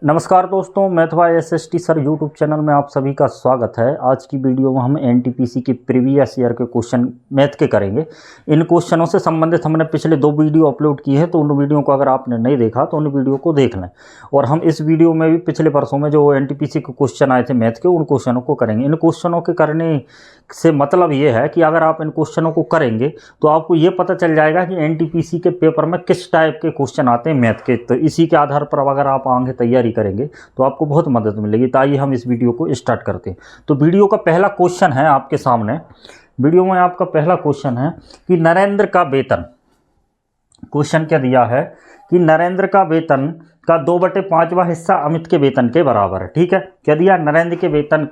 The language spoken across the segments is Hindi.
नमस्कार दोस्तों, मैथवा एसएसटी सर यूट्यूब चैनल में आप सभी का स्वागत है। आज की वीडियो में हम एनटीपीसी के प्रीवियस ईयर के क्वेश्चन मैथ के करेंगे। इन क्वेश्चनों से संबंधित हमने पिछले 2 वीडियो अपलोड किए हैं, तो उन वीडियो को अगर आपने नहीं देखा तो उन वीडियो को देख लें। और हम इस वीडियो में भी पिछले वर्षों में जो एनटीपीसी के क्वेश्चन आए थे मैथ के, उन क्वेश्चनों को करेंगे। इन क्वेश्चनों के करने से मतलब ये है कि अगर आप इन क्वेश्चनों को करेंगे तो आपको ये पता चल जाएगा कि एनटीपीसी के पेपर में किस टाइप के क्वेश्चन आते हैं मैथ के। तो इसी के आधार पर अगर आप आगे तैयारी करेंगे तो आपको बहुत मदद मिलेगी। तो आइए हम इस वीडियो को स्टार्ट करते हैं। तो वीडियो का पहला क्वेश्चन है आपके सामने। वीडियो में आपका पहला क्वेश्चन है कि नरेंद्र का वेतन, क्वेश्चन क्या दिया है कि नरेंद्र का वेतन का 2/5वां हिस्सा अमित के वेतन के बराबर है। ठीक है, क्या दिया? नरेंद्र के वेतन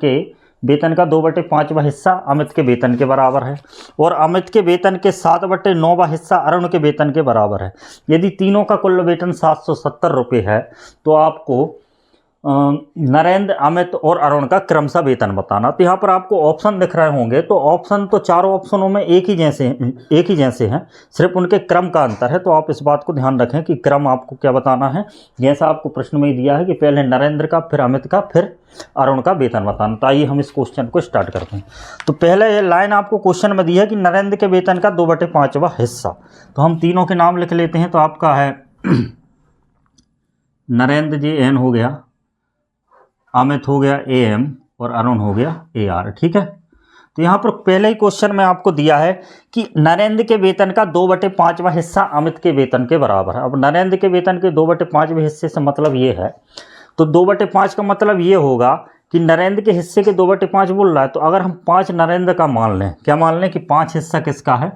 का 2/5वां हिस्सा अमित के वेतन के बराबर है और अमित के वेतन के 7/9वां हिस्सा अरुण के वेतन के बराबर है। यदि तीनों का कुल वेतन 770 रुपये है तो आपको नरेंद्र, अमित और अरुण का क्रमशः वेतन बताना। तो यहाँ पर आपको ऑप्शन दिख रहे होंगे, तो ऑप्शन तो चारों ऑप्शनों में एक ही जैसे हैं, सिर्फ उनके क्रम का अंतर है। तो आप इस बात को ध्यान रखें कि क्रम आपको क्या बताना है। जैसा आपको प्रश्न में दिया है कि पहले नरेंद्र का, फिर अमित का, फिर अरुण का वेतन बताना। तो आइए हम इस क्वेश्चन को स्टार्ट करते हैं। तो पहले ये लाइन आपको क्वेश्चन में दी है कि नरेंद्र के वेतन का 2/5वां हिस्सा। तो हम तीनों के नाम लिख लेते हैं। तो आपका है नरेंद्र जी एन हो गया, अमित हो गया ए एम और अरुण हो गया ए आर। ठीक है, तो यहाँ पर पहले ही क्वेश्चन में आपको दिया है कि नरेंद्र के वेतन का 2/5वां हिस्सा अमित के वेतन के बराबर है। अब नरेंद्र के वेतन के 2/5वें हिस्से से मतलब ये है, तो 2/5 का मतलब ये होगा कि नरेंद्र के हिस्से के 2/5 बोल रहा है। तो अगर हम 5 नरेंद्र का मान लें, क्या मान लें कि 5 हिस्सा किसका है?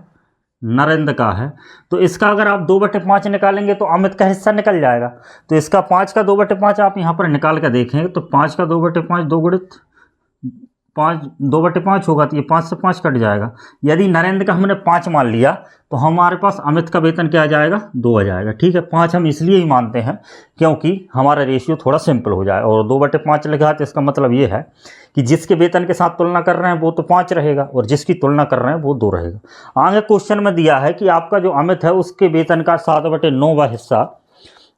नरेंद्र का है। तो इसका अगर आप 2/5 निकालेंगे तो अमित का हिस्सा निकल जाएगा। तो इसका 5 का 2/5 आप यहाँ पर निकाल कर देखेंगे तो 5 का 2/5 2 गुणित 5 2/5 होगा, तो ये 5 से 5 कट जाएगा। यदि नरेंद्र का हमने 5 मान लिया तो हमारे पास अमित का वेतन क्या आ जाएगा? 2 आ जाएगा। ठीक है, 5 हम इसलिए ही मानते हैं क्योंकि हमारा रेशियो थोड़ा सिंपल हो जाए। और 2/5 लिखा तो इसका मतलब ये है कि जिसके वेतन के साथ तुलना कर रहे हैं वो तो 5 रहेगा और जिसकी तुलना कर रहे हैं वो 2 रहेगा। आगे क्वेश्चन में दिया है कि आपका जो अमित है उसके वेतन का 7/9वां हिस्सा,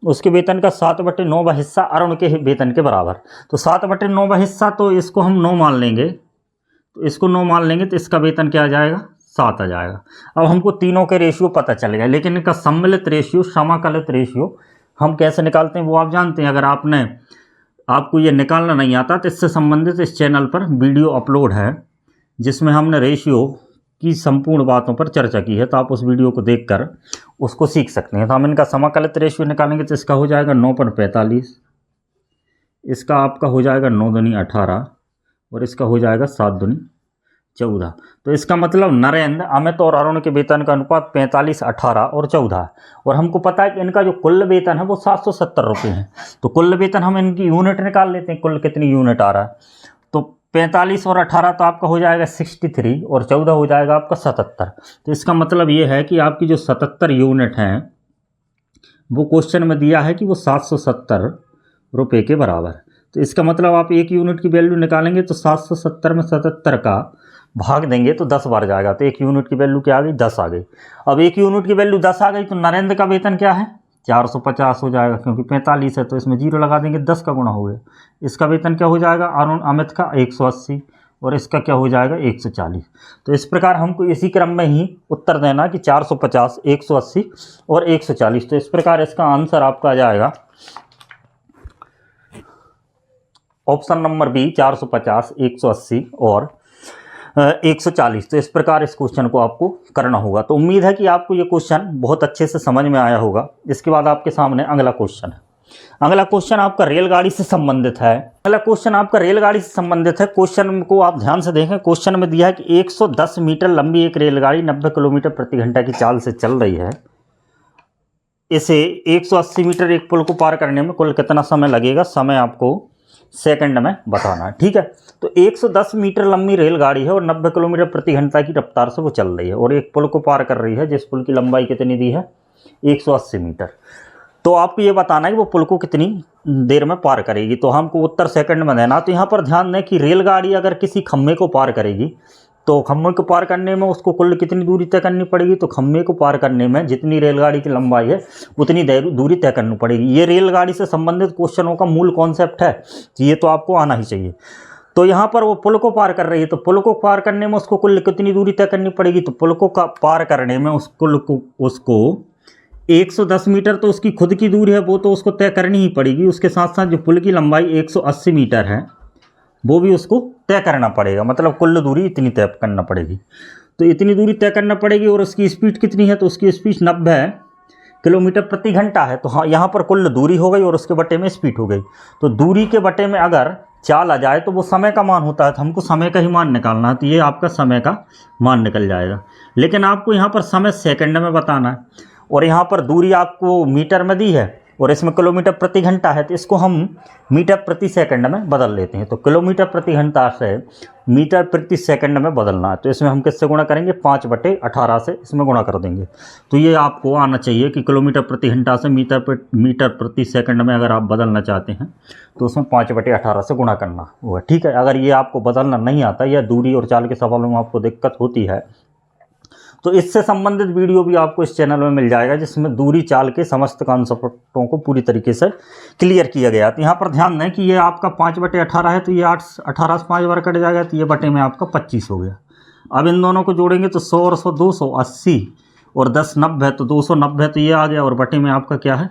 उसके वेतन का 7/9वां हिस्सा अरुण के वेतन के बराबर। तो 7/9वां हिस्सा, तो इसको हम 9 मान लेंगे, तो इसको 9 मान लेंगे तो इसका वेतन क्या आ जाएगा? 7 आ जाएगा। अब हमको तीनों के रेशियो पता चल गया, लेकिन इनका सम्मिलित रेशियो, समाकलित रेशियो हम कैसे निकालते हैं वो आप जानते हैं। अगर आपको ये निकालना नहीं आता तो इससे संबंधित इस चैनल पर वीडियो अपलोड है जिसमें हमने रेशियो की संपूर्ण बातों पर चर्चा की है, तो आप उस वीडियो को देखकर उसको सीख सकते हैं। तो हम इनका समाकलित रेशियो निकालेंगे तो इसका हो जाएगा 9/45, इसका आपका हो जाएगा 9 दूनी 18 और इसका हो जाएगा 7 दूनी 14। तो इसका मतलब नरेंद्र, अमित और अरुण के वेतन का अनुपात 45, 18 और 14 है। और हमको पता है कि इनका जो कुल वेतन है वो 770 रुपये है। तो कुल वेतन हम इनकी यूनिट निकाल लेते हैं, कुल कितनी यूनिट आ रहा है। तो 45 और 18 तो आपका हो जाएगा 63 और 14 हो जाएगा आपका 77। तो इसका मतलब ये है कि आपकी जो 77 यूनिट हैं वो क्वेश्चन में दिया है कि वो 770 रुपये के बराबर है। तो इसका मतलब आप एक यूनिट की वैल्यू निकालेंगे तो 770 में 77 का भाग देंगे तो 10 बार जाएगा। तो एक यूनिट की वैल्यू क्या आ गई? 10 आ गई। अब एक यूनिट की वैल्यू 10 आ गई तो नरेंद्र का वेतन क्या है? 450 हो जाएगा, क्योंकि 45 है तो इसमें 0 लगा देंगे, 10 का गुणा हो गया। इसका वेतन क्या हो जाएगा? अमित का 180 और इसका क्या हो जाएगा? 140। तो इस प्रकार हमको इसी क्रम में ही उत्तर देना कि 450, 180 और 140। तो इस प्रकार इसका आंसर आपका आ जाएगा ऑप्शन नंबर बी, 450, 180 और 140। तो इस प्रकार इस क्वेश्चन को आपको करना होगा। तो उम्मीद है कि आपको ये क्वेश्चन बहुत अच्छे से समझ में आया होगा। इसके बाद आपके सामने अगला क्वेश्चन है। अगला क्वेश्चन आपका रेलगाड़ी से संबंधित है। अगला क्वेश्चन आपका रेलगाड़ी से संबंधित है। क्वेश्चन को आप ध्यान से देखें। क्वेश्चन में दिया है कि 110 मीटर लंबी एक रेलगाड़ी 90 किलोमीटर प्रति घंटा की चाल से चल रही है। इसे 180 मीटर एक पुल को पार करने में कुल कितना समय लगेगा? समय आपको सेकंड में बताना है। ठीक है, तो 110 मीटर लंबी रेलगाड़ी है और 90 किलोमीटर प्रति घंटा की रफ्तार से वो चल रही है और एक पुल को पार कर रही है जिस पुल की लंबाई कितनी दी है? 180 मीटर। तो आपको ये बताना है कि वो पुल को कितनी देर में पार करेगी। तो हमको उत्तर सेकंड में देना। तो यहाँ पर ध्यान दें कि रेलगाड़ी अगर किसी खम्भे को पार करेगी तो खम्भे को पार करने में उसको कुल कितनी दूरी तय करनी पड़ेगी, तो खम्भे को पार करने में जितनी रेलगाड़ी की लंबाई है उतनी दूरी तय करनी पड़ेगी। ये रेलगाड़ी से संबंधित क्वेश्चनों का मूल कॉन्सेप्ट है, ये तो आपको आना ही चाहिए। तो यहाँ पर वो पुल को पार कर रही है, तो पुल को पार करने में उसको कुल कितनी दूरी तय करनी पड़ेगी, तो पुल को पार करने में उसको 110 मीटर तो उसकी खुद की दूरी है, वो तो उसको तय करनी ही पड़ेगी। उसके साथ साथ जो पुल की लंबाई 180 मीटर है वो भी उसको तय करना पड़ेगा, मतलब कुल दूरी इतनी तय करना पड़ेगी। तो इतनी दूरी तय करना पड़ेगी और उसकी स्पीड कितनी है, तो उसकी स्पीड 90 किलोमीटर प्रति घंटा है। तो हाँ, यहाँ पर कुल दूरी हो गई और उसके बटे में स्पीड हो गई। तो दूरी के बटे में अगर चाल आ जाए तो वो समय का मान होता है, तो हमको समय का ही मान निकालना है, तो ये आपका समय का मान निकल जाएगा। लेकिन आपको यहाँ पर समय सेकंड में बताना है और यहाँ पर दूरी आपको मीटर में दी है और इसमें किलोमीटर प्रति घंटा है, तो इसको हम मीटर प्रति सेकंड में बदल लेते हैं। तो किलोमीटर प्रति घंटा से मीटर प्रति सेकंड में बदलना है, तो इसमें हम किससे गुणा करेंगे, 5/18 से इसमें गुणा कर देंगे। तो ये आपको आना चाहिए कि किलोमीटर प्रति घंटा से मीटर प्रति सेकंड में अगर आप बदलना चाहते हैं तो उसमें 5/18 से गुणा करना होगा, ठीक है। अगर ये आपको बदलना नहीं आता या दूरी और चाल के सवालों में आपको दिक्कत होती है तो इससे संबंधित वीडियो भी आपको इस चैनल में मिल जाएगा, जिसमें दूरी चाल के समस्त कॉन्सेप्टों को पूरी तरीके से क्लियर किया गया। तो यहाँ पर ध्यान दें कि ये आपका 5/18 है, तो ये 18 से 5 बार कट जाएगा, तो ये बटे में आपका 25 हो गया। अब इन दोनों को जोड़ेंगे तो 100 और 100 280 और 10 90, तो 290, तो ये आ गया और बटे में आपका क्या है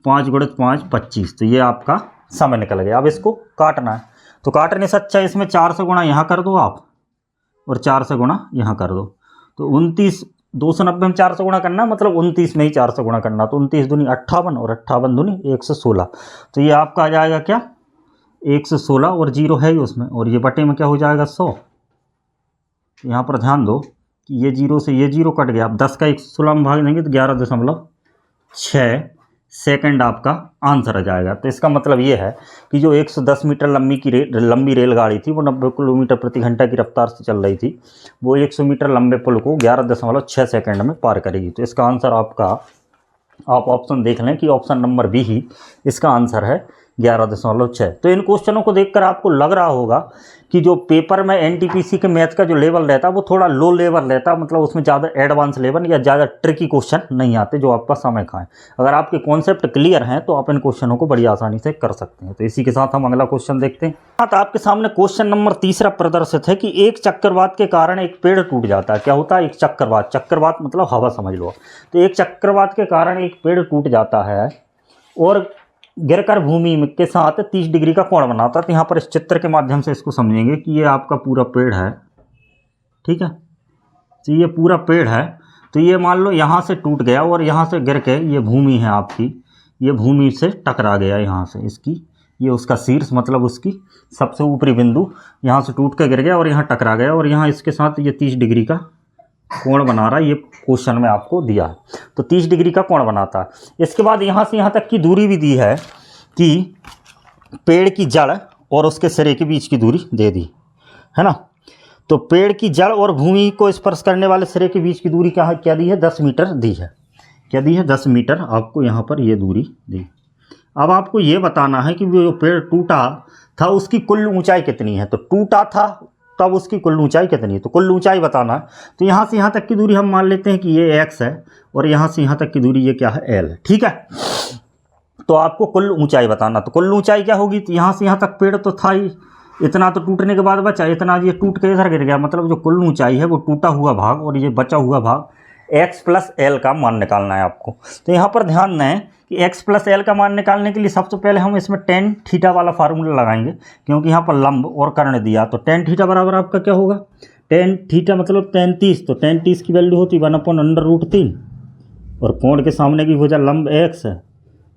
5 × 5 25, तो ये आपका समय निकल गया। अब इसको काटना है, तो काटने से अच्छा इसमें 4 से गुणा यहाँ कर दो आप और 4 से गुणा यहाँ कर दो, तो 29, 290 में 4 से गुणा करना, मतलब 29 में ही 4 से गुणा करना, तो 29 दूनी 58 और 58 दूनी 116, तो ये आपका आ जाएगा क्या 116 और 0 है ही उसमें, और ये बटे में क्या हो जाएगा 100। यहाँ पर ध्यान दो कि ये 0 से ये 0 कट गया। अब 10 का 116 में भाग देंगे तो 11.6 सेकंड आपका आंसर आ जाएगा। तो इसका मतलब ये है कि जो 110 मीटर लंबी रेलगाड़ी थी वो 90 किलोमीटर प्रति घंटा की रफ्तार से चल रही थी, वो 100 मीटर लंबे पुल को 11.6 सेकंड में पार करेगी। तो इसका आंसर आपका, आप ऑप्शन देख लें कि ऑप्शन नंबर बी ही इसका आंसर है 11.6। तो इन क्वेश्चनों को देखकर आपको लग रहा होगा कि जो पेपर में एनटीपीसी के मैथ का जो लेवल रहता है वो थोड़ा लो लेवल रहता है, मतलब उसमें ज़्यादा एडवांस लेवल या ज़्यादा ट्रिकी क्वेश्चन नहीं आते जो आपका समय खाएं। अगर आपके कॉन्सेप्ट क्लियर हैं तो आप इन क्वेश्चनों को बड़ी आसानी से कर सकते हैं। तो इसी के साथ हम अगला क्वेश्चन देखते हैं। तो आपके सामने क्वेश्चन नंबर 3 प्रदर्शित है कि एक चक्रवात के कारण एक पेड़ टूट जाता है। क्या होता है एक चक्रवात, चक्रवात मतलब हवा समझ लो। तो एक चक्रवात के कारण एक पेड़ टूट जाता है और गिरकर भूमि के साथ 30 डिग्री का कोण बनाता है। तो यहाँ पर इस चित्र के माध्यम से इसको समझेंगे कि ये आपका पूरा पेड़ है, ठीक है। तो ये पूरा पेड़ है, तो ये मान लो यहाँ से टूट गया और यहाँ से गिर के ये भूमि है आपकी, ये भूमि से टकरा गया यहाँ से, इसकी ये उसका शीर्ष मतलब उसकी सबसे ऊपरी बिंदु यहाँ से टूट कर गिर गया और यहाँ टकरा गया और यहाँ इसके साथ ये 30 डिग्री का कोण बना रहा है। ये क्वेश्चन में आपको दिया है, तो 30 डिग्री का कोण बनाता है। इसके बाद यहाँ से यहाँ तक की दूरी भी दी है कि पेड़ की जड़ और उसके सिरे के बीच की दूरी दे दी है ना। तो पेड़ की जड़ और भूमि को स्पर्श करने वाले सिरे के बीच की दूरी क्या दी है 10 मीटर दी है। क्या दी है 10 मीटर आपको यहाँ पर ये दूरी दी। अब आपको ये बताना है कि जो पेड़ टूटा था उसकी कुल ऊंचाई कितनी है। तो टूटा था तब उसकी कुल ऊंचाई कितनी है, तो कुल ऊंचाई बताना है। तो यहाँ से यहाँ तक की दूरी हम मान लेते हैं कि ये x है और यहाँ से यहाँ तक की दूरी ये क्या है l है, ठीक है। तो आपको कुल ऊंचाई बताना, तो कुल ऊंचाई क्या होगी, तो यहाँ से यहाँ तक पेड़ तो था ही, इतना तो टूटने के बाद बचा, इतना ये टूट के इधर गिर गया, मतलब जो कुल ऊंचाई है वो टूटा हुआ भाग और ये बचा हुआ भाग x + l का मान निकालना है आपको। तो यहाँ पर ध्यान दें कि x + l का मान निकालने के लिए सबसे पहले हम इसमें tan थीटा वाला फार्मूला लगाएंगे, क्योंकि यहाँ पर लंब और कर्ण दिया। तो tan थीटा बराबर आपका क्या होगा, tan थीटा मतलब 33, तो tan 30 की वैल्यू होती 1/√3 और कोण के सामने की भुजा लंब x है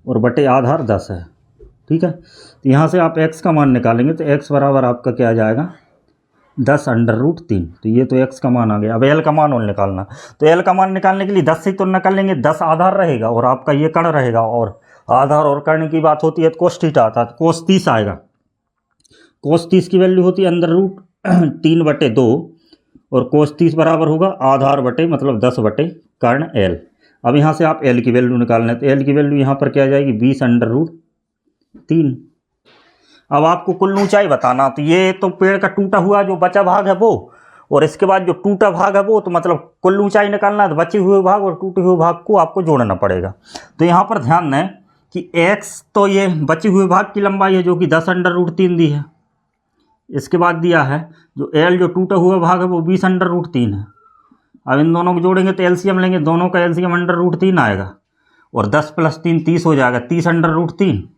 और बटे आधार 10 है, ठीक है। तो यहाँ से आप x का मान निकालेंगे तो x बराबर आपका क्या आ जाएगा 10√3। तो ये तो x का मान आ गया। अब l का मान और निकालना, तो l का मान निकालने के लिए 10 से तुलना कर लेंगे, 10 आधार रहेगा और आपका ये कर्ण रहेगा, और आधार और कर्ण की बात होती है तो कोस थीटा आता है, तो कोस 30 आएगा। कोस 30 की वैल्यू होती है √3/2 और कोस 30 बराबर होगा आधार बटे मतलब 10/कर्ण l। अब यहाँ से आप l की वैल्यू निकालना है, तो l की वैल्यू यहाँ पर क्या आ जाएगी 20√3। अब आपको कुल ऊंचाई बताना, तो ये तो पेड़ का टूटा हुआ जो बचा भाग है वो, और इसके बाद जो टूटा भाग है वो, तो मतलब कुल ऊंचाई निकालना है तो बचे हुए भाग और टूटे हुए भाग को आपको जोड़ना पड़ेगा। तो यहाँ पर ध्यान दें कि x तो ये बचे हुए भाग की लंबाई है जो कि 10√3 दी है। इसके बाद दिया है जो l जो टूटा हुआ भाग है वो 20√3 है। अब इन दोनों को जोड़ेंगे तो एलसीएम लेंगे, दोनों का एलसीएम √3 आएगा, और 10 + 3 30 हो जाएगा, 30√3।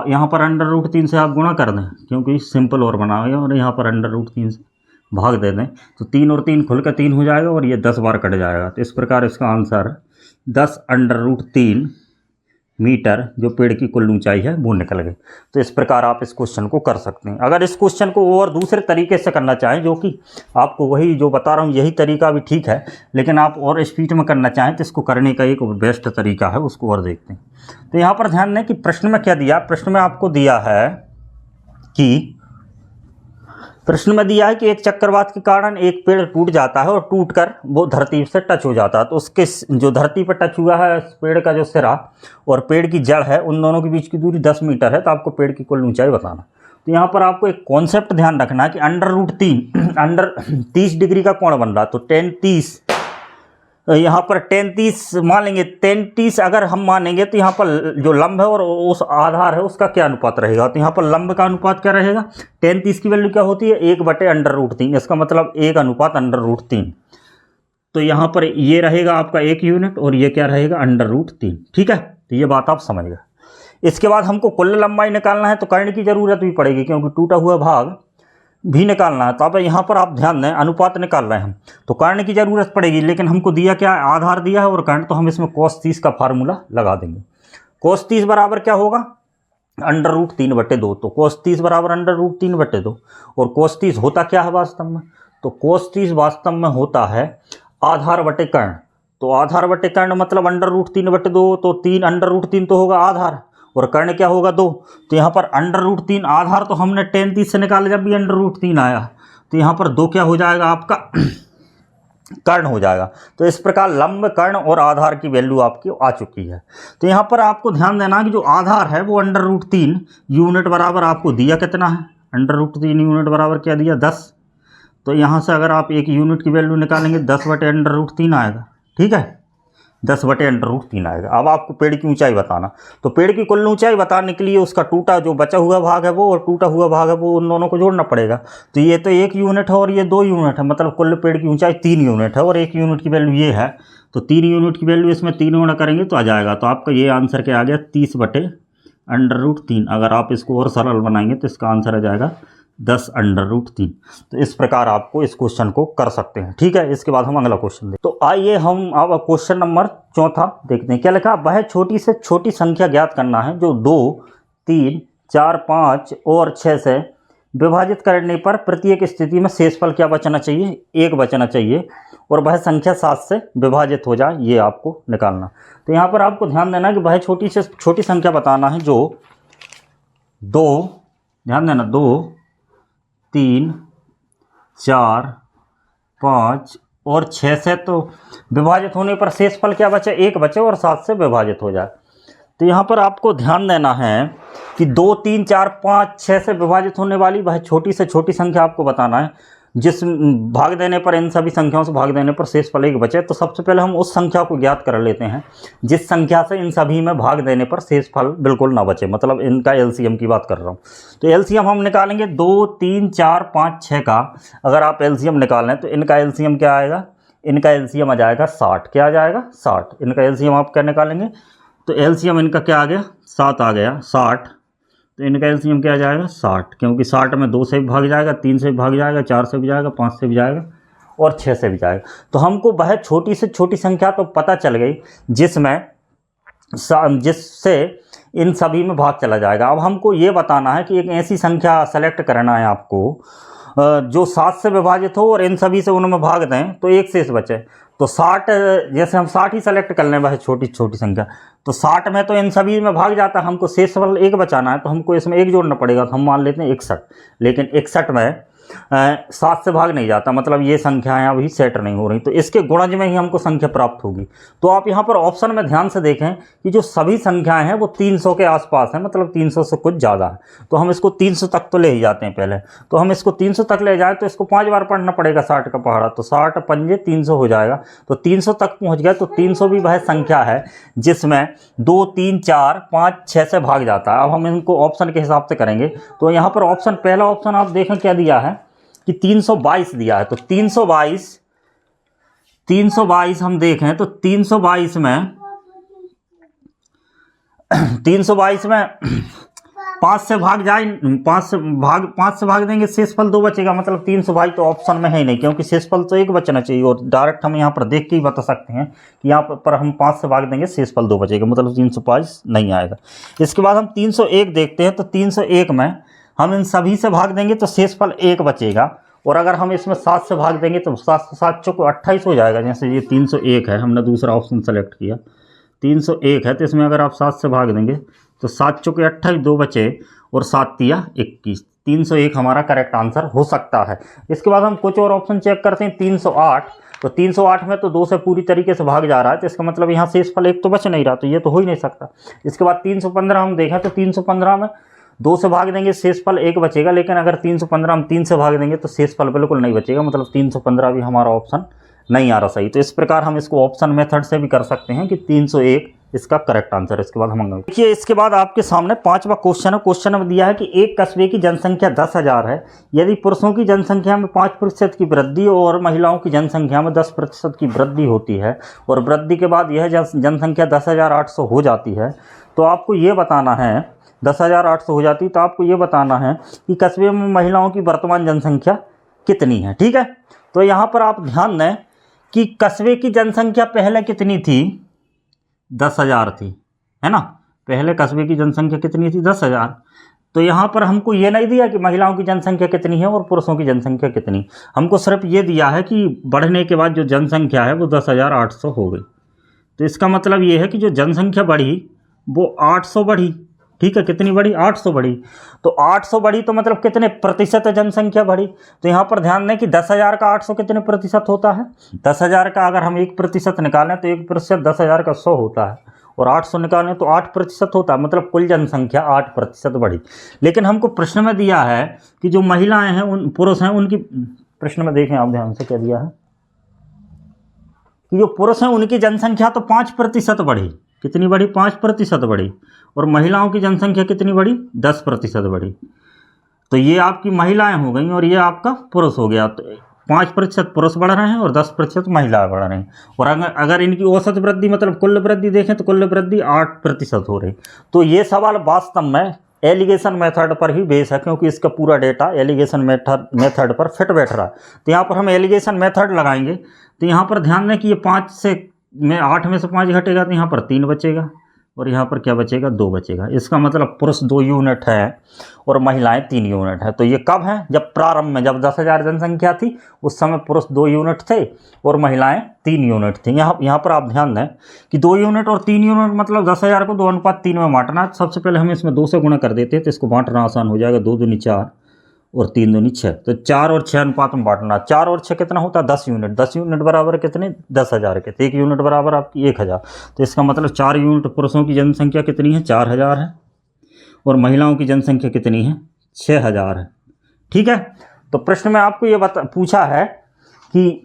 यहाँ पर √3 से आप गुणा कर दें क्योंकि सिंपल और बनाओगे, और यहाँ पर √3 से भाग दे दें तो 3 और 3 खुल कर 3 हो जाएगा, और ये 10 बार कट जाएगा। तो इस प्रकार इसका आंसर 10√3 मीटर जो पेड़ की कुल ऊंचाई है वो निकल गई। तो इस प्रकार आप इस क्वेश्चन को कर सकते हैं। अगर इस क्वेश्चन को और दूसरे तरीके से करना चाहें, जो कि आपको वही जो बता रहा हूँ यही तरीका भी ठीक है, लेकिन आप और स्पीड में करना चाहें तो इसको करने का एक बेस्ट तरीका है, उसको और देखते हैं। तो यहाँ पर ध्यान दें कि प्रश्न में क्या दिया, प्रश्न में आपको दिया है कि एक चक्रवात के कारण एक पेड़ टूट जाता है और टूटकर वो धरती से टच हो जाता है। तो उसके जो धरती पर टच हुआ है पेड़ का जो सिरा और पेड़ की जड़ है, उन दोनों के बीच की दूरी 10 मीटर है। तो आपको पेड़ की कुल ऊंचाई बताना। तो यहाँ पर आपको एक कॉन्सेप्ट ध्यान रखना है कि अंडर 30 डिग्री का कोण बन रहा, तो 10-30 यहाँ पर 10-30 मान लेंगे। 10-30 अगर हम मानेंगे तो यहाँ पर जो लंब है और उस आधार है उसका क्या अनुपात रहेगा। तो यहाँ पर लंब का अनुपात क्या रहेगा, 10-30 की वैल्यू क्या होती है 1/√3, इसका मतलब 1/√3। तो यहाँ पर ये रहेगा आपका 1 यूनिट और ये क्या रहेगा √3। ठीक है, तो ये बात आप समझ गए। इसके बाद हमको कुल लंबाई निकालना है, तो कर्ण की जरूरत भी पड़ेगी क्योंकि टूटा हुआ भाग भी निकालना है। तो अब यहाँ पर आप ध्यान दें, अनुपात निकाल रहे हैं हम, तो कर्ण की जरूरत पड़ेगी, लेकिन हमको दिया क्या है, आधार दिया है और कर्ण, तो हम इसमें cos 30 का फार्मूला लगा देंगे। cos 30 बराबर क्या होगा √3/2, तो cos 30 बराबर √3/2। और cos 30 होता क्या है वास्तव में, तो cos 30 वास्तव में होता है आधार बटे कर्ण। तो आधार बटे कर्ण मतलब √3/2, तो 3 तो होगा आधार और कर्ण क्या होगा 2। तो यहाँ पर √3 आधार तो हमने 10-30 से निकाला, जब भी √3 आया तो यहाँ पर 2 क्या हो जाएगा आपका कर्ण हो जाएगा। तो इस प्रकार लंब, कर्ण और आधार की वैल्यू आपकी आ चुकी है। तो यहाँ पर आपको ध्यान देना कि जो आधार है वो √3 यूनिट बराबर आपको दिया कितना है, √3 यूनिट बराबर क्या दिया 10। तो यहाँ से अगर आप 1 यूनिट की वैल्यू निकालेंगे 10/√3 आएगा। ठीक है, 10/√3 आएगा। अब आपको पेड़ की ऊंचाई बताना, तो पेड़ की कुल ऊंचाई बताने के लिए उसका टूटा जो बचा हुआ भाग है वो और टूटा हुआ भाग है वो, उन दोनों को जोड़ना पड़ेगा। तो ये तो 1 यूनिट है और ये 2 यूनिट है, मतलब कुल पेड़ की ऊंचाई 3 यूनिट है और 1 यूनिट की वैल्यू ये है। तो 3 यूनिट की वैल्यू इसमें 3 गुणा करेंगे तो आ जाएगा। तो आपका ये आंसर क्या आ गया 30/√3। अगर आप इसको और सरल बनाएंगे तो इसका आंसर आ जाएगा 10/√3। तो इस प्रकार आपको इस क्वेश्चन को कर सकते हैं। ठीक है, इसके बाद हम अगला क्वेश्चन देखते हैं। तो आइए हम अब क्वेश्चन नंबर 4 देखते हैं। क्या लिखा, वह छोटी से छोटी संख्या ज्ञात करना है जो 2, 3, 4, 5 और 6 से विभाजित करने पर प्रत्येक स्थिति में शेषफल क्या बचना चाहिए, 1 बचना चाहिए, और वह संख्या 7 से विभाजित हो जाए, ये आपको निकालना। तो यहाँ पर आपको ध्यान देना कि वह छोटी से छोटी संख्या बताना है जो 2, ध्यान देना 2, 3, 4, 5 और 6 से तो विभाजित होने पर शेषफल क्या बचे, 1 बचे और 7 से विभाजित हो जाए। तो यहाँ पर आपको ध्यान देना है कि 2, 3, 4, 5, 6 से विभाजित होने वाली वह छोटी से छोटी संख्या आपको बताना है जिस भाग देने पर, इन सभी संख्याओं से भाग देने पर शेषफल 1 बचे। तो सबसे पहले हम उस संख्या को ज्ञात कर लेते हैं जिस संख्या से इन सभी में भाग देने पर शेषफल बिल्कुल ना बचे, मतलब इनका एलसीएम की बात कर रहा हूँ। तो एलसीएम हम निकालेंगे 2, 3, 4, 5, 6 का। अगर आप एलसीएम निकाल लें तो इनका एलसीएम क्या आएगा, इनका एलसीएम आ जाएगा 60। क्या आ जाएगा 60। इनका एलसीएम आप क्या निकालेंगे, तो एलसीएम इनका क्या आ गया 7 आ गया 60। तो इनका एलसीएम क्या आ जाएगा 60, क्योंकि 60 में 2 से भी भाग जाएगा, 3 से भी भाग जाएगा, 4 से भी जाएगा, 5 से भी जाएगा और 6 से भी जाएगा। तो हमको वह छोटी से छोटी संख्या तो पता चल गई जिससे इन सभी में भाग चला जाएगा। अब हमको ये बताना है कि एक ऐसी संख्या सेलेक्ट करना है आपको जो 7 से विभाजित हो और इन सभी से उनमें भाग दें तो 1 शेष बचे। तो 60, जैसे हम 60 ही सेलेक्ट कर लें वह छोटी छोटी संख्या, तो 60 में तो इन सभी में भाग जाता है, हमको शेषफल 1 बचाना है तो हमको इसमें 1 जोड़ना पड़ेगा। तो हम मान लेते हैं 61, लेकिन 61 में 7 से भाग नहीं जाता, मतलब ये संख्याएं अभी सेट नहीं हो रही, तो इसके गुणज में ही हमको संख्या प्राप्त होगी। तो आप यहाँ पर ऑप्शन में ध्यान से देखें कि जो सभी संख्याएं हैं वो 300 के आसपास हैं, मतलब 300 से कुछ ज़्यादा है। तो हम इसको 300 तक तो ले ही जाते हैं पहले। तो हम इसको 300 तक ले जाएँ तो इसको 5 बार पढ़ना पड़ेगा 60 का पहाड़ा, तो 60 पंजे 300 हो जाएगा। तो 300 तक पहुँच गया। तो 300 भी वह संख्या है जिसमें 2, 3, 4, 5, 6 से भाग जाता है। अब हम इनको ऑप्शन के हिसाब से करेंगे। तो यहाँ पर ऑप्शन, पहला ऑप्शन आप देखें क्या दिया है कि 322 दिया है। तो 322 हम देखें तो 322 में 5 से भाग जाए, 5 से भाग देंगे, शेषफल 2 बचेगा, मतलब 322 तो ऑप्शन में है ही नहीं, क्योंकि शेषफल तो 1 बचना चाहिए। और डायरेक्ट हम यहाँ पर देख के ही बता सकते हैं कि यहाँ पर हम 5 से भाग देंगे, शेषफल 2 बचेगा, मतलब 322 नहीं आएगा। इसके बाद हम 301 देखते हैं। तो 301 में हम इन सभी से भाग देंगे तो शेषफल 1 बचेगा। और अगर हम इसमें 7 से भाग देंगे तो 7 से 7 चौको 28 हो जाएगा। जैसे ये 301 है, हमने दूसरा ऑप्शन सेलेक्ट किया, 301 है, तो इसमें अगर आप 7 से भाग देंगे तो 7 चौके 28, 2 बचे और 7 तिया 21। 301 हमारा करेक्ट आंसर हो सकता है। इसके बाद हम कुछ और ऑप्शन चेक करते हैं। 308, तो 308 में तो 2 से पूरी तरीके से भाग जा रहा है, तो इसका मतलब यहाँ शेषफल 1 तो बच नहीं रहा, तो ये तो हो ही नहीं सकता। इसके बाद 315 हम देखें तो 315 में 2 से भाग देंगे, शेषफल 1 बचेगा। लेकिन अगर 315 हम 3 से भाग देंगे तो शेषफल बिल्कुल नहीं बचेगा, मतलब 315 भी हमारा ऑप्शन नहीं आ रहा सही। तो इस प्रकार हम इसको ऑप्शन मेथड से भी कर सकते हैं कि 301 इसका करेक्ट आंसर। इसके बाद हम देखिए, इसके बाद आपके सामने 5वां क्वेश्चन है। क्वेश्चन में दिया है कि एक कस्बे की जनसंख्या 10,000 है। यदि पुरुषों की जनसंख्या में 5% की वृद्धि और महिलाओं की जनसंख्या में 10% की वृद्धि होती है और वृद्धि के बाद यह जनसंख्या 10,800 हो जाती है, तो आपको ये बताना है, 10,800 हो जाती, तो आपको ये बताना है कि कस्बे में महिलाओं की वर्तमान जनसंख्या कितनी है। ठीक है, तो यहाँ पर आप ध्यान दें कि कस्बे की जनसंख्या पहले कितनी थी, 10,000 थी, है ना। पहले कस्बे की जनसंख्या कितनी थी, 10,000। तो यहाँ पर हमको ये नहीं दिया कि महिलाओं की जनसंख्या कितनी है और पुरुषों की जनसंख्या कितनी, हमको सिर्फ ये दिया है कि बढ़ने के बाद जो जनसंख्या है वो 10,800 हो गई। तो इसका मतलब ये है कि जो जनसंख्या बढ़ी वो 800 बढ़ी। ठीक है, कितनी बढ़ी, 800 बढ़ी। तो 800 बढ़ी तो मतलब कितने प्रतिशत जनसंख्या बढ़ी। तो यहाँ पर ध्यान दें कि 10,000 का 800 कितने प्रतिशत होता है। 10,000 का अगर हम 1% निकालें तो 1%, 10,000 का 100 होता है, और 800 निकालें तो 8% होता है, मतलब कुल जनसंख्या 8% बढ़ी। लेकिन हमको प्रश्न में दिया है कि जो महिलाएं हैं, उन पुरुष हैं, उनकी, प्रश्न में देखें आप ध्यान से क्या दिया है कि जो पुरुष हैं उनकी जनसंख्या तो 5% बढ़ी। कितनी बढ़ी, 5% बढ़ी। और महिलाओं की जनसंख्या कितनी बढ़ी, 10% बढ़ी। तो ये आपकी महिलाएं हो गई और ये आपका पुरुष हो गया। तो 5% पुरुष बढ़ रहे हैं और 10% महिलाएं बढ़ रही हैं। और अगर इनकी औसत वृद्धि, मतलब कुल वृद्धि देखें तो कुल वृद्धि 8% हो रही। तो ये सवाल वास्तव में एलिगेशन मेथड पर ही बेस है, क्योंकि इसका पूरा डेटा एलिगेशन मेथड पर फिट बैठ रहा है। तो यहाँ पर हम एलिगेशन मेथड लगाएंगे। तो यहाँ पर ध्यान दें कि ये 8 में से 5 घटेगा तो यहाँ पर 3 बचेगा और यहाँ पर क्या बचेगा, 2 बचेगा। इसका मतलब पुरुष 2 यूनिट है और महिलाएं 3 यूनिट है। तो ये कब है, जब प्रारंभ में, जब 10,000 जनसंख्या थी उस समय पुरुष 2 यूनिट थे और महिलाएं 3 यूनिट थी। यहाँ पर आप ध्यान दें कि 2 यूनिट और 3 यूनिट, मतलब 10,000 को 2:3 में बांटना है। सबसे पहले हम इसमें 2 से गुणा कर देते हैं तो इसको बांटना आसान हो जाएगा। 2 दूनी 4 और 3 दूनी 6, तो 4 और 6 अनुपात में बांटना। 4 और 6 कितना होता है, 10 यूनिट। 10 यूनिट बराबर कितने, 10,000 के। तो 1 यूनिट बराबर आपकी 1,000। तो इसका मतलब 4 यूनिट पुरुषों की जनसंख्या कितनी है, 4,000 है, और महिलाओं की जनसंख्या कितनी है, 6,000 है। ठीक है, तो प्रश्न में आपको ये पूछा है कि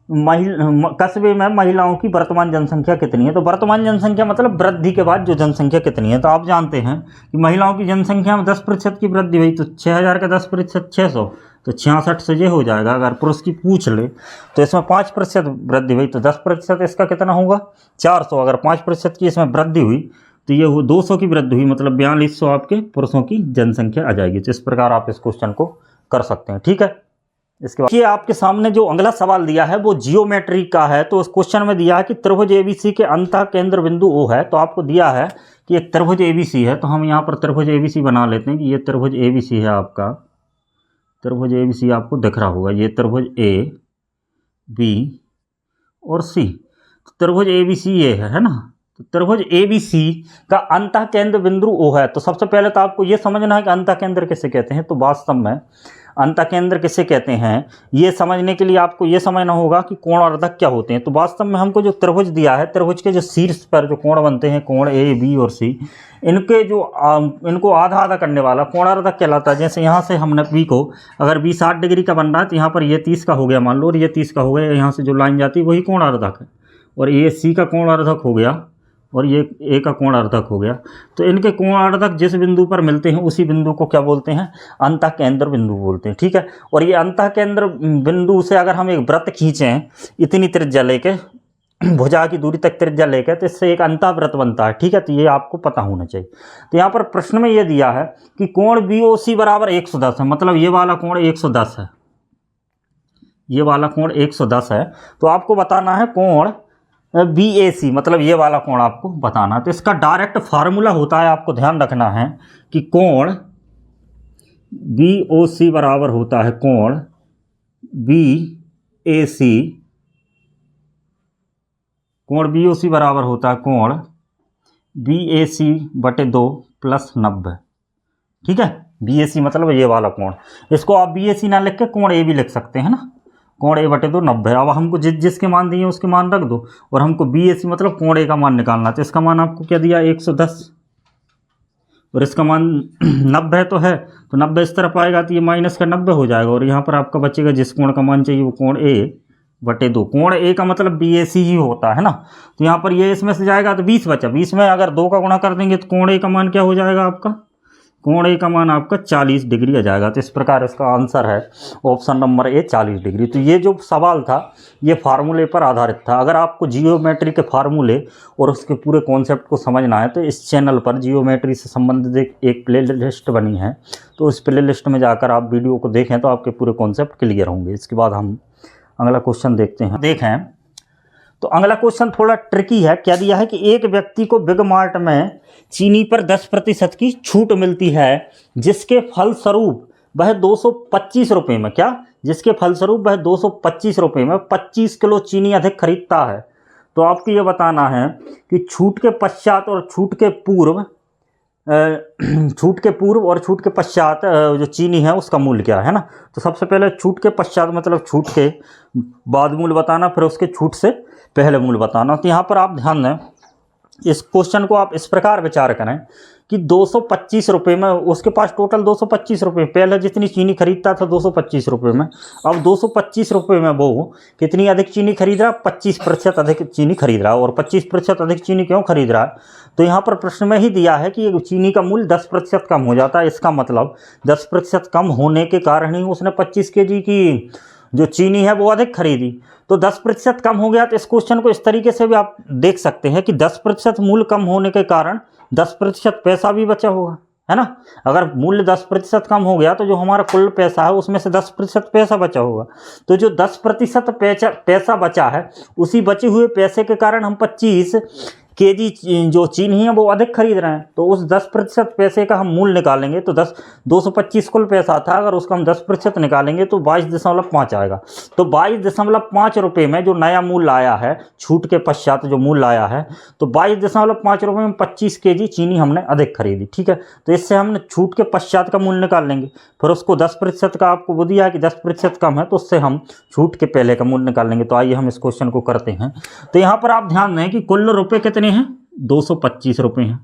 कस्बे में महिलाओं की वर्तमान जनसंख्या कितनी है। तो वर्तमान जनसंख्या मतलब वृद्धि के बाद जो जनसंख्या कितनी है। तो आप जानते हैं कि महिलाओं की जनसंख्या में 10% की वृद्धि हुई, तो 6,000 का 10% 600, तो 66 से ये हो जाएगा। अगर पुरुष की पूछ ले तो इसमें 5% वृद्धि हुई, तो 10% इसका कितना होगा, 400। अगर 5% की इसमें वृद्धि हुई तो ये 200 की वृद्धि हुई, मतलब 4200 आपके पुरुषों की जनसंख्या आ जाएगी। तो इस प्रकार आप इस क्वेश्चन को कर सकते हैं। ठीक है, इसके बाद ये आपके सामने जो अगला सवाल दिया है वो जियोमेट्री का है। तो उस क्वेश्चन में दिया है कि त्रिभुज एबीसी के अंतः केंद्र बिंदु O है। तो आपको दिया है कि एक त्रिभुज एबीसी है, तो हम यहाँ पर त्रिभुज एबीसी बना लेते हैं कि ये त्रिभुज एबीसी है आपका। त्रिभुज एबीसी आपको दिख रहा होगा, ये त्रिभुज A, B और C। त्रिभुज एबीसी ये है ना, तो त्रिभुज ABC का अंतः केंद्र बिंदु O है। तो सबसे पहले तो आपको ये समझना है कि अंतः केंद्र किसे कहते हैं। तो वास्तव में अंतः केंद्र किसे कहते हैं ये समझने के लिए आपको ये समझना होगा कि कोण अर्धक क्या होते हैं। तो वास्तव में हमको जो त्रिभुज दिया है, त्रिभुज के जो शीर्ष पर जो कोण बनते हैं, कोण A, B और C, इनके जो इनको आधा आधा करने वाला कोण अर्धक कहलाता है। जैसे यहाँ से हमने B को, अगर B 60 डिग्री का बन रहा है तो यहाँ पर ये 30 का हो गया मान लो, और ये 30 का हो गया, यहाँ से जो लाइन जाती है वही कोण अर्धक है। और ये C का कोण अर्धक हो गया और ये A का कोण अर्धक हो गया। तो इनके कोण अर्धक जिस बिंदु पर मिलते हैं उसी बिंदु को क्या बोलते हैं, अंतः केंद्र बिंदु बोलते हैं। ठीक है। और ये अंतः केंद्र बिंदु से अगर हम एक वृत्त खींचें इतनी त्रिज्या लेके, भुजा की दूरी तक त्रिज्या लेकर, तो इससे एक अंतःवृत्त बनता है। ठीक है। तो ये आपको पता होना चाहिए। तो यहाँ पर प्रश्न में ये दिया है कि कोण BOC बराबर 110 है, मतलब ये वाला कोण 110 है, ये वाला कोण 110 है। तो आपको बताना है कोण BAC, मतलब ये वाला कोण आपको बताना। तो इसका डायरेक्ट फार्मूला होता है, आपको ध्यान रखना है कि कोण BOC बराबर होता है कोण BAC, कोण BOC बराबर होता है कोण BAC बटे 2 प्लस 90। ठीक है। BAC मतलब ये वाला कोण, इसको आप BAC ना लिख के कोण A भी लिख सकते हैं ना, कोण A बटे 2 90। अब हमको जिसके मान दिए उसके मान रख दो, और हमको BAC मतलब कोण A का मान निकालना। तो इसका मान आपको क्या दिया 110, और इसका मान 90 तो है, तो 90 इस तरफ आएगा तो ये माइनस का 90 हो जाएगा, और यहाँ पर आपका बचेगा जिस कोण का मान चाहिए वो कोण A बटे 2। कोण A का मतलब BAC ही होता है ना। तो यहाँ पर ये इसमें से जाएगा तो 20 बचा, 20 में अगर 2 का गुणा कर देंगे तो कोण A का मान क्या हो जाएगा आपका, कोण A का मान आपका 40 डिग्री आ जाएगा। तो इस प्रकार इसका आंसर है ऑप्शन नंबर A 40 डिग्री। तो ये जो सवाल था ये फार्मूले पर आधारित था। अगर आपको जियोमेट्री के फार्मूले और उसके पूरे कॉन्सेप्ट को समझना है तो इस चैनल पर जियोमेट्री से संबंधित एक प्ले लिस्ट बनी है, तो उस प्ले लिस्ट में जाकर आप वीडियो को देखें तो आपके पूरे कॉन्सेप्ट क्लियर होंगे। इसके बाद हम अगला क्वेश्चन देखते हैं। देखें तो अगला क्वेश्चन थोड़ा ट्रिकी है। क्या दिया है कि एक व्यक्ति को बिग मार्ट में चीनी पर 10% की छूट मिलती है, जिसके फलस्वरूप वह 225 रुपये में, क्या, जिसके फलस्वरूप वह 225 रुपये में 25 किलो चीनी अधिक खरीदता है। तो आपको ये बताना है कि छूट के पश्चात और छूट के पूर्व और छूट के पश्चात जो चीनी है उसका मूल्य क्या है ना। तो सबसे पहले छूट के पश्चात मतलब छूट के बाद मूल्य बताना, फिर उसके छूट से पहले मूल्य बताना। तो यहाँ पर आप ध्यान दें, इस क्वेश्चन को आप इस प्रकार विचार करें कि 225 रुपये में उसके पास टोटल 225 रुपये, पहले जितनी चीनी खरीदता था 225 रुपये में, अब 225 रुपये में वो कितनी अधिक चीनी खरीद रहा है, 25% अधिक चीनी खरीद रहा है। और 25% अधिक चीनी क्यों खरीद रहा है, तो यहाँ पर प्रश्न में ही दिया है कि चीनी का मूल्य 10% कम हो जाता है। इसका मतलब 10% कम होने के कारण ही उसने 25 kg की जो चीनी है वो अधिक खरीदी। तो 10% कम हो गया। तो इस क्वेश्चन को इस तरीके से भी आप देख सकते हैं कि 10% मूल्य कम होने के कारण 10% पैसा भी बचा होगा, है ना। अगर मूल्य 10% कम हो गया तो जो हमारा कुल पैसा है उसमें से 10% पैसा बचा होगा। तो जो 10% पैसा बचा है, उसी बचे हुए पैसे के कारण हम 25 kg जो चीनी है वो अधिक खरीद रहे हैं। तो उस 10% पैसे का हम मूल्य निकालेंगे तो 225 कुल पैसा था, अगर उसका हम 10% निकालेंगे तो 22.5 आएगा। तो 22.5 रुपये में जो नया मूल्य आया है, छूट के पश्चात जो मूल्य आया है, तो 22.5 रुपये में 25 kg चीनी हमने अधिक खरीदी। ठीक है। तो इससे हमने छूट के पश्चात का मूल्य निकाल लेंगे, फिर उसको 10% का आपको वो दिया है कि 10% कम है, तो उससे हम छूट के पहले का मूल्य निकाल लेंगे। तो आइए हम इस क्वेश्चन को करते हैं। तो यहाँ पर आप ध्यान दें कि कुल रुपये कितने हैं, 225 रुपये हैं।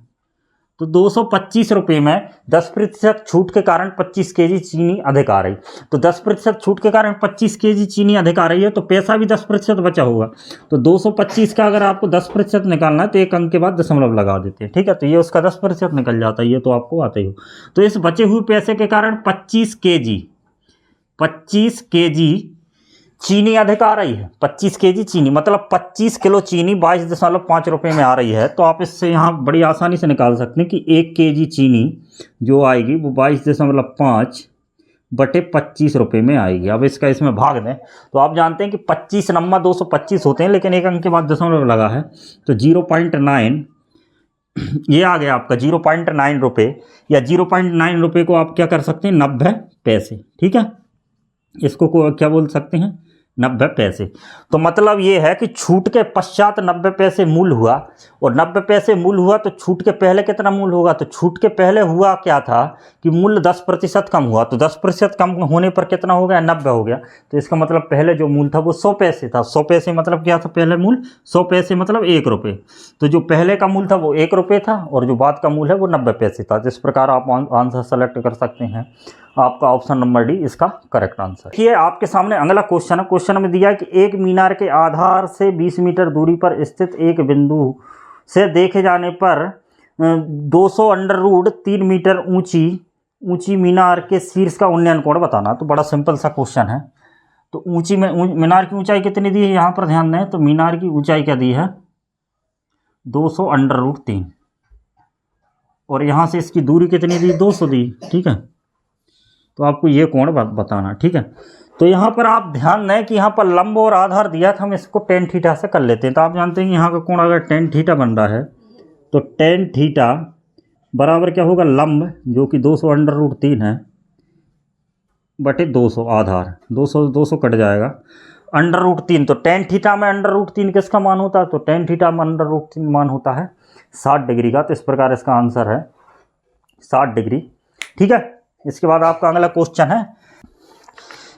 तो 225 रुपये में 10% छूट के कारण 25 kg चीनी अधिक आ रही। तो 10% छूट के कारण 25 kg चीनी अधिक आ रही है, तो पैसा भी 10% बचा होगा। तो 225 का अगर आपको 10% निकालना है तो एक अंक के बाद दशमलव लगा देते हैं। ठीक है। तो ये उसका 10% निकल जाता है, ये तो आपको आता ही हो। तो इस बचे हुए पैसे के कारण 25 kg चीनी अधिक आ रही है। 25 kg चीनी मतलब 25 किलो चीनी 22.5 रुपये में आ रही है। तो आप इससे यहाँ बड़ी आसानी से निकाल सकते हैं कि 1 kg चीनी जो आएगी वो 22.5 बटे 25 रुपये में आएगी। अब इसका इसमें भाग दें तो आप जानते हैं कि 25 नम्मा 225 होते हैं, लेकिन एक अंक के बाद दशमलव लगा है तो 0.9 ये आ गया आपका 0.9 रुपये, या 0.9 रुपये को आप क्या कर सकते हैं, 90 पैसे। ठीक है। इसको क्या बोल सकते हैं, 90 पैसे। तो मतलब ये है कि छूट के पश्चात 90 पैसे मूल हुआ, और 90 पैसे मूल हुआ तो छूट के पहले कितना मूल होगा, तो छूट के पहले हुआ क्या था कि मूल्य 10% कम हुआ, तो 10% कम होने पर कितना हो गया, 90 हो गया। तो इसका मतलब पहले जो मूल था वो 100 पैसे था। 100 पैसे मतलब क्या था, पहले मूल 100 पैसे मतलब 1 रुपये। तो जो पहले का मूल था वो 1 रुपये था, और जो बाद का मूल है वो 90 पैसे था। जिस प्रकार आप आंसर सेलेक्ट कर सकते हैं। आपका ऑप्शन नंबर डी इसका करेक्ट आंसर। ये आपके सामने अगला क्वेश्चन है। क्वेश्चन में दिया है कि एक मीनार के आधार से 20 मीटर दूरी पर स्थित एक बिंदु से देखे जाने पर 200 अंडर रूट 3 मीटर ऊंची मीनार के शीर्ष का उन्नयन कोण बताना। तो बड़ा सिंपल सा क्वेश्चन है। तो मीनार की ऊंचाई कितनी दी है, यहाँ पर ध्यान दें। तो मीनार की ऊंचाई क्या दी है, 200 अंडर रूट 3, और यहाँ से इसकी दूरी कितनी दी, 200 दी। ठीक है, तो आपको ये कोण बताना। ठीक है, तो यहाँ पर आप ध्यान दें कि यहाँ पर लंब और आधार दिया था, हम इसको टेन थीटा से कर लेते हैं। तो आप जानते हैं कि यहाँ का कोण अगर टेन थीटा बन रहा है तो टेन थीटा बराबर क्या होगा, लंब जो कि 200 अंडर रूट 3 है बटे 200 आधार, 200 कट जाएगा, अंडर रूट 3। तो टेन थीटा में अंडर रूट 3 किसका मान होता है, तो टेन थीटा में अंडर रूट 3 मान होता है 60 डिग्री का। तो इस प्रकार इसका आंसर है 60 डिग्री। ठीक है, इसके बाद आपका अगला क्वेश्चन है।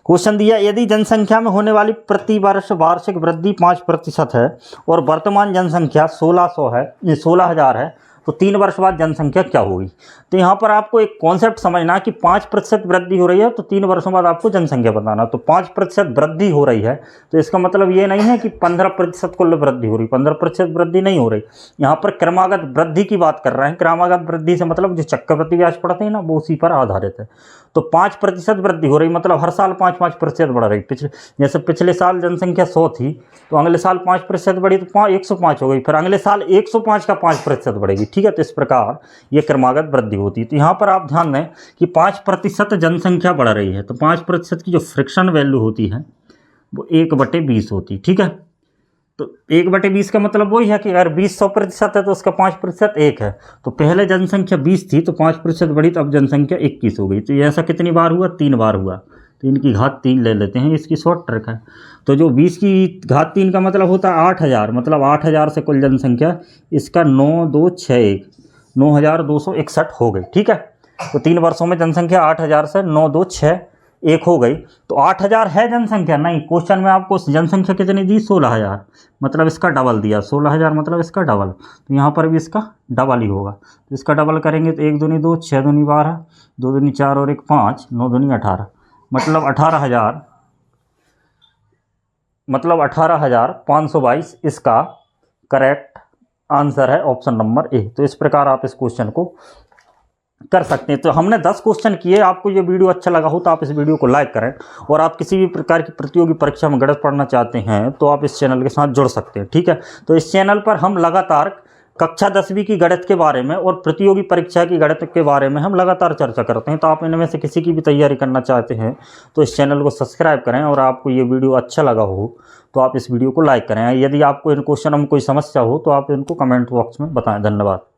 क्वेश्चन दिया, यदि जनसंख्या में होने वाली प्रति वर्ष वार्षिक वृद्धि 5% है और वर्तमान जनसंख्या 1600 है, 16,000 है, तो 3 वर्ष बाद जनसंख्या क्या होगी। तो यहाँ पर आपको एक कॉन्सेप्ट समझना कि 5% वृद्धि हो रही है, तो 3 वर्षों बाद आपको जनसंख्या बताना। तो 5% वृद्धि हो रही है, तो इसका मतलब ये नहीं है कि 15% कुल वृद्धि हो रही, 15% वृद्धि नहीं हो रही। यहाँ पर क्रमागत वृद्धि की बात कर रहे हैं। क्रमागत वृद्धि से मतलब जो चक्रवृद्धि ब्याज पढ़ते हैं ना, वो उसी पर आधारित है। तो 5% वृद्धि हो रही, मतलब हर साल 5-5% बढ़ रही। जैसे पिछले साल जनसंख्या 100 थी, तो अगले साल 5% बढ़ी तो 105 हो गई, फिर अगले साल 105 का 5% बढ़ेगी। ठीक है, तो इस प्रकार ये क्रमागत वृद्धि होती है। तो यहाँ पर आप ध्यान दें कि 5% जनसंख्या बढ़ रही है, तो 5% की जो फ्रिक्शन वैल्यू होती है वो 1/20 होती है। ठीक है, तो 1/20 का मतलब वही है कि अगर 20 100% है तो उसका 5% 1 है। तो पहले जनसंख्या 20 थी तो 5% बढ़ी, तो अब जनसंख्या 21 हो गई। तो ये ऐसा कितनी बार हुआ, 3 बार हुआ। तो इनकी घात 3 ले लेते हैं, इसकी शॉर्ट ट्रिक है। तो जो 20 की घात 3 का मतलब होता है 8000, मतलब 8000 से कुल जनसंख्या इसका 9261 9261 हो गई। ठीक है, तो 3 वर्षों में जनसंख्या 8000 से 9261 हो गई। तो 8000 है जनसंख्या नहीं, क्वेश्चन में आपको जनसंख्या कितनी दी, 16,000, मतलब इसका डबल दिया। 16,000 मतलब इसका डबल, तो यहाँ पर भी इसका डबल ही होगा। तो इसका डबल करेंगे तो 1 दूनी 2, 6 दूनी 12, 2 दूनी 4 और 1 5, 9 दूनी 18, मतलब 18,000, मतलब 18,522 इसका करेक्ट आंसर है, ऑप्शन नंबर ए। तो इस प्रकार आप इस क्वेश्चन को कर सकते हैं। तो हमने 10 क्वेश्चन किए। आपको ये वीडियो अच्छा लगा हो तो आप इस वीडियो को लाइक करें, और आप किसी भी प्रकार की प्रतियोगी परीक्षा में गणित पढ़ना चाहते हैं तो आप इस चैनल के साथ जुड़ सकते हैं। ठीक है, तो इस चैनल पर हम लगातार कक्षा 10वीं की गणित के बारे में और प्रतियोगी परीक्षा की गणित के बारे में हम लगातार चर्चा करते हैं। तो आप इनमें से किसी की भी तैयारी करना चाहते हैं तो इस चैनल को सब्सक्राइब करें, और आपको ये वीडियो अच्छा लगा हो तो आप इस वीडियो को लाइक करें। यदि आपको इन क्वेश्चन में कोई समस्या हो तो आप इनको कमेंट बॉक्स में बताएं। धन्यवाद।